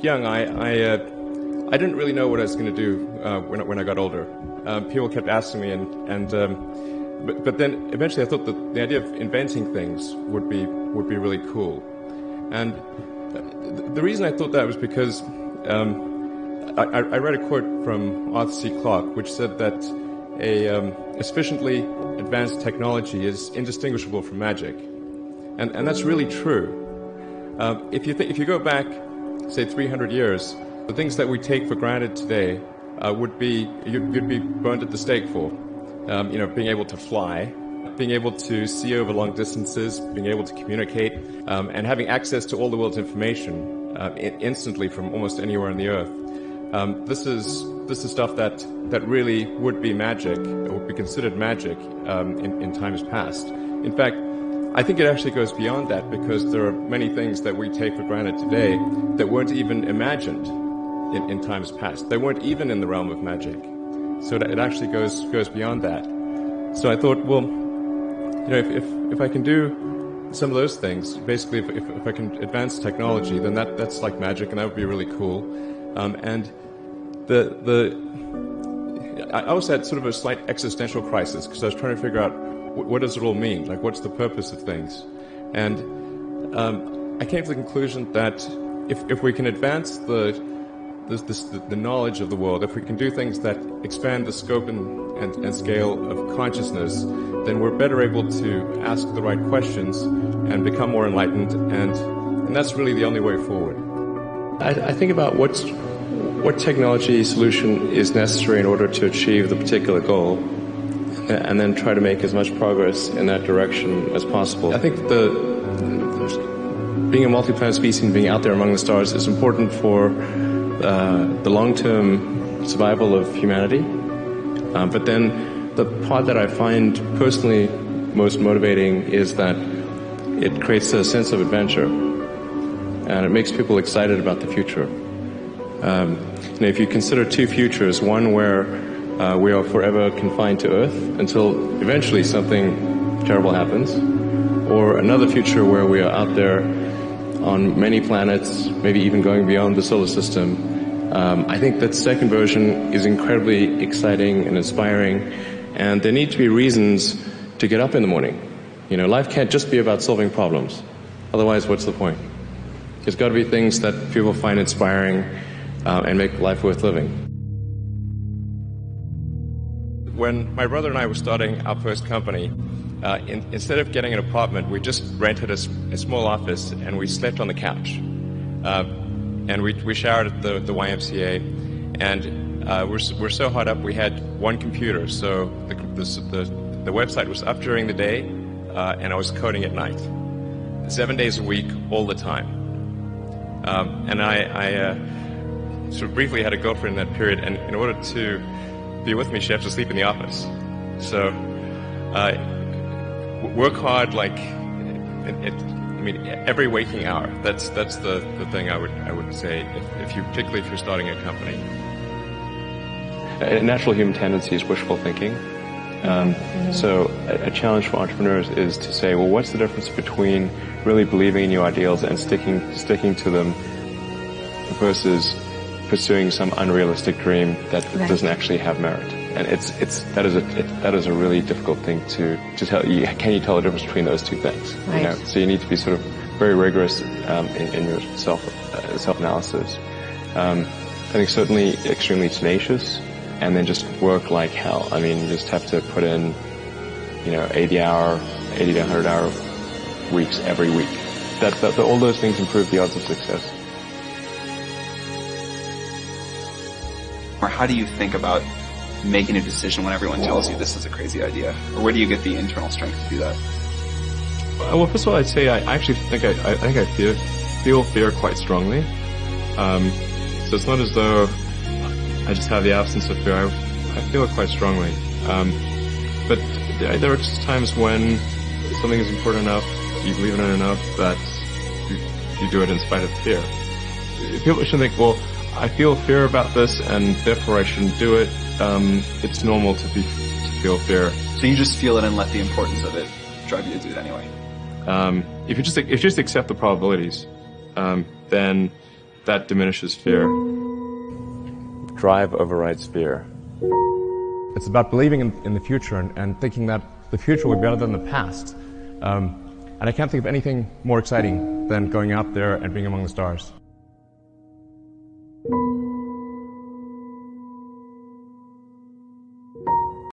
Young, I didn't really know what I was going to do when I got older. People kept asking me, but then eventually I thought that the idea of inventing things would be really cool. And the reason I thought that was because I read a quote from Arthur C. Clarke, which said that a sufficiently advanced technology is indistinguishable from magic, and that's really true. If you go back, say 300 years, the things that we take for granted today would be you'd be burned at the stake for. Being able to fly, being able to see over long distances, being able to communicate, and having access to all the world's information instantly from almost anywhere on the earth. This is stuff that really would be magic, or would be considered magic in times past. In fact, I think it actually goes beyond that, because there are many things that we take for granted today that weren't even imagined in times past. They weren't even in the realm of magic. So it actually goes beyond that. So I thought, well, if I can do some of those things, basically if I can advance technology, then that's like magic, and that would be really cool. And I also had sort of a slight existential crisis, because I was trying to figure out what does it all mean? Like, what's the purpose of things? And I came to the conclusion that if we can advance the knowledge of the world, if we can do things that expand the scope and scale of consciousness, then we're better able to ask the right questions and become more enlightened, and that's really the only way forward. I think about what technology solution is necessary in order to achieve the particular goal, and then try to make as much progress in that direction as possible. I think being a multi-planet species and being out there among the stars is important for the long-term survival of humanity. But then the part that I find personally most motivating is that it creates a sense of adventure, and it makes people excited about the future. If you consider two futures, one where we are forever confined to Earth until eventually something terrible happens, or another future where we are out there on many planets, maybe even going beyond the solar system. I think that second version is incredibly exciting and inspiring, and there need to be reasons to get up in the morning. Life can't just be about solving problems. Otherwise, what's the point? There's got to be things that people find inspiring and make life worth living. When my brother and I were starting our first company, instead of getting an apartment, we just rented a small office, and we slept on the couch. And we showered at the YMCA, and we're so hot up we had one computer, so the website was up during the day, and I was coding at night, 7 days a week, all the time. And I sort of briefly had a girlfriend in that period, and in order to be with me, she had to sleep in the office. So work hard, like every waking hour. That's the thing I would say, particularly if you're starting a company. A natural human tendency is wishful thinking. So a challenge for entrepreneurs is to say, well, what's the difference between really believing in your ideals and sticking to them versus pursuing some unrealistic dream that doesn't actually have merit? And that is a really difficult thing to tell. Can you tell the difference between those two things? Right. So you need to be sort of very rigorous in your self-analysis. I think certainly extremely tenacious, and then just work like hell. I mean, you just have to put in 80 to 100 hour weeks every week. That all those things improve the odds of success. Or how do you think about making a decision when everyone tells you this is a crazy idea? Or where do you get the internal strength to do that? Well, first of all, I'd say I actually think I feel fear quite strongly. So it's not as though I just have the absence of fear. I feel it quite strongly. But there are just times when something is important enough, you believe in it enough, that you do it in spite of fear. People should think, well, I feel fear about this, and therefore I shouldn't do it. It's normal to feel fear. So you just feel it and let the importance of it drive you to do it anyway? If you just accept the probabilities, then that diminishes fear. Drive overrides fear. It's about believing in the future and thinking that the future will be better than the past. And I can't think of anything more exciting than going out there and being among the stars.